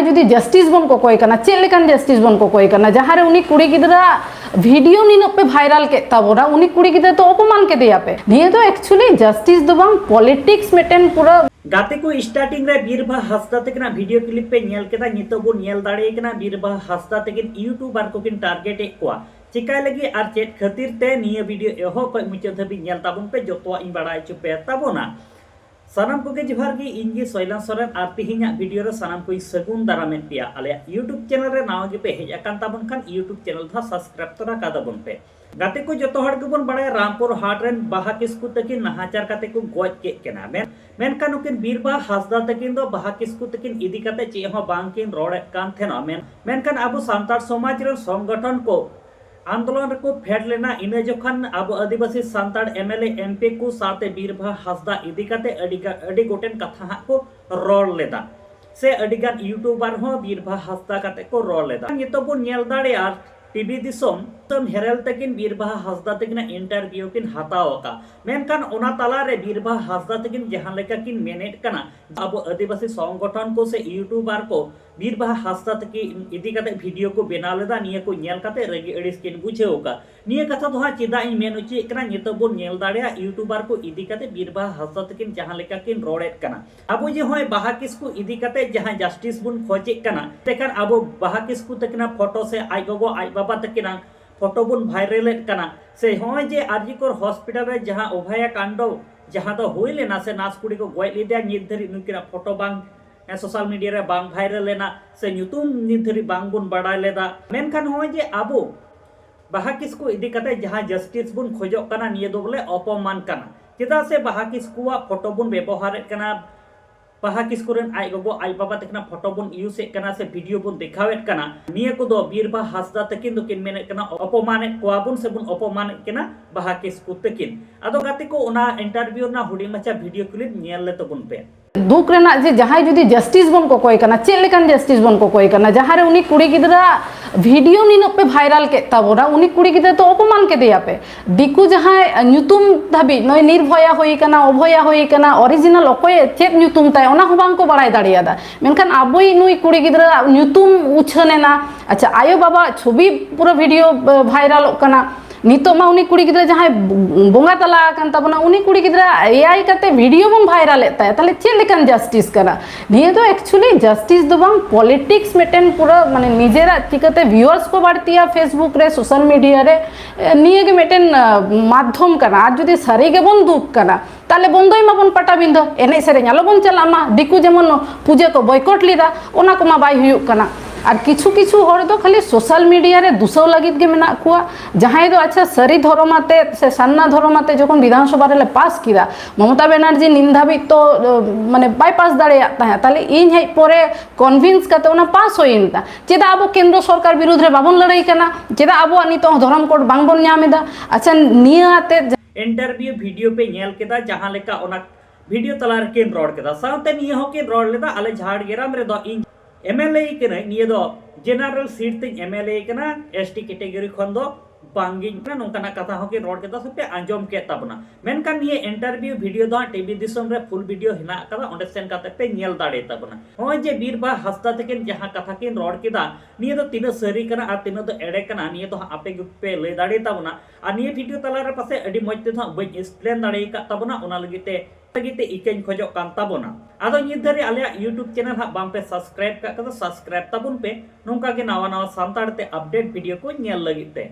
जुदी justice बन कोकोय कना check लेकान justice बन कोकोय कना जहां रे उनी कुड़ी गिदरा वीडियो नीन पे भाइरल के ताबोरा उनी कुड़ी गिदरा तो अपमान के दिया पे निये तो एक्चुअली जस्टिस दो बांग पॉलिटिक्स मेटेन पूरा गाते को स्टार्टिंग रे बीरबा हासदा तकना वीडियो क्लिप पे नेल केदा नितो बो नेल दाड़े कना बीरबा हासदा तकिन यूट्यूबर को किन टारगेट ए कोआ चिकाय लगी आर चेक खातिर ते निये वीडियो एहो को मुचे धबी नेल ताबुन पे जोतवा इन बड़ा चुपे ताबोना सानाम को जोहार गी इंगी सोइलान सोरेन आर तिहिना वीडियो रे सानाम को सगुन दारामेन पिया आले यूट्यूब चैनल रे नाव गे पे हेज अकान ताबुन खान यूट्यूब चैनल धा सब्सक्राइब तोरा का दाबुन पे गाते को जो हड़ के बन बड़ा रामपुर हाट रेन बाहा किस्कु तकिन नहाचार काते को गोज के केना मेनकान उकिन बीरबा हासदा तकिन दो बाहा किस्कु तकिन इदी काते चे हो बांग किन रोड़े कान थेना मेनकान अब सांतार समाज रे संगठन को आंदोलन को फेड लेना इन जोखान अब आदिवासी सांतार एमएलए एमपी को साथे बीरबा हासदा इदी काते अडी गोटेन कथा को रोड़ लेदा से अडिगान यूट्यूबर हो बीरबा हासदा काते को रोड़ लेदा नितो बो नेल दाड़े आर टीवी दिसोम तम हेरल तकिन बीरबा हासदा तकिन इंटरव्यू किन हाताओका मेनकान ओना ताला रे बीरबा हासदा तकिन जहां लेका किन मेनेट कना अब आदिवासी संगठन को से यूट्यूबर को बीरबा हासदा तकिन इदी काते वीडियो को बना लेदा निये को नेल काते रेगी एडिस किन बुझेओका निये कथा तो हा चिदा इन मेन उची कना नितो बो नेल दाड़या यूट्यूबर को इदी काते बीरबा हासदा तकिन जहां लेका किन रोड़ेत कना अब जे होय बाहा किस्कु इदी काते जहां जस्टिस बुन खोजे कना तेकन अब बाहा किस्कु तकिना फोटो से आई गगो आई बाबा तकिना फोटो बुन भाइरल कना से होय जे आरजीकोर हॉस्पिटल रे जहां अभया कांड जहां तो होय लेना से नास कुड़ी को गोय लिदा नित धरी नुकिना फोटो बांग सोशल मीडिया रे बांग भाइरल लेना से न्यूतुम नित धरी बांग बुन बडाय लेदा मेनखान होय जे आबो बाहा किस्कु इदी कते जहां जस्टिस बुन खोजो कना निये दो बोले अपमान कना चेदा से बाहा किस्कुआ फोटो बुन व्यवहार कना बाहा किस्कुरन आई गगो आई बाबा तकना फोटो बुन यूज कना से वीडियो बुन दिखावेत कना निये को दो बीरबा हासदा तकिन दो किन मेने कना अपमान कोआ बुन से बुन अपमान कना बाहा किस्कु तकिन आदो गाते को ओना इंटरव्यू ना हुडी मचा वीडियो क्लिप नेल ले तो बुन पे दुख रेना जे जहां जुदी जस्टिस बन कोकोय कना चेक लेकान जस्टिस बन कोकोय कना जहां रे उनी कुड़ी गिदरा वीडियो नीन पे भाइरल के ताबोरा उनी कुड़ी गिदरा तो अपमान के दिया पे दिकु जहां न्यूतुम धाबी नय निर्भया होई कना अभया होई कना ओरिजिनल अकोय चेक न्यूतुम ताय ओना हो बांग को बड़ाय दाड़ियादा मेनखान आबोई नुई कुड़ी गिदरा न्यूतुम उछनेना अच्छा आयो बाबा छवि पूरा वीडियो भाइरल कना नितो मा उनी कुड़ी गिदरा जहां बोंगा तला कान ताबना उनी कुड़ी गिदरा एआई काते वीडियो बन भाइरल एता ताले चेक लेकान जस्टिस कना निये तो एक्चुअली जस्टिस दो बांग पॉलिटिक्स मेटेन पूरा माने निजेरा चिकाते व्यूअर्स को बाड़तिया फेसबुक रे सोशल मीडिया रे निये के मेटेन माध्यम कना आज जदी सारी के बन दुख कना ताले बंदोई माबन पटा बिंदो एने सेरेñ आलो बन चला मा दिकु जेमन पूजा को बॉयकॉट लीदा ओना को मा बाय हुयुक कना और किछु किछु हर दो खाली सोशल मीडिया रे दुसो लगित के मेना कुआ जहां दो अच्छा सरी धर्माते से सान्ना धर्माते जखन विधानसभा रे पास किदा ममता बनर्जी निंदाबी तो माने बाईपास दाड़ेया ताले इन हे परे कन्विंस काते ओना पास होइनता चेदा अब केंद्र सरकार विरुद्ध रे बाबन लड़ाई कना चेदा अब अनितो धर्म कोड बांग बन न्यामेदा अच्छा नियाते इंटरव्यू वीडियो पे नेल केदा जहां लेका ओना वीडियो तलार के रोड केदा साउते निये हो के रोड लेदा आले झाड़गेराम रे दो इन एमएलए कने निये दो जनरल सीट ते एमएलए कना एसटी कैटेगरी खन दो बांगिंग ना नोंकाना कथा हो के रोड केदा सपे आंजम के ताबना मेनकान निये इंटरव्यू वीडियो दो टीवी दिसम रे फुल वीडियो हिना कदा ओंडे सेन काते पे नेल दाड़े ताबना होय जे बीरबा हासदा तकिन जहां कथा किन रोड केदा निये दो तीन सरी कना आ तीन दो एडे कना निये तो आपे गुपे ले दाड़े ताबना आ निये वीडियो तला रे पासे अडी मजते तो बई एक्सप्लेन दाड़े का ताबना ओना लगिते इकें खोजो कान ताबोना आदो नित धरी आले यूट्यूब चैनल हा बाम पे सब्सक्राइब का सब्सक्राइब ताबुन पे नोंका के नावा नावा सांताड़ ते अपडेट वीडियो को नेल लगिते।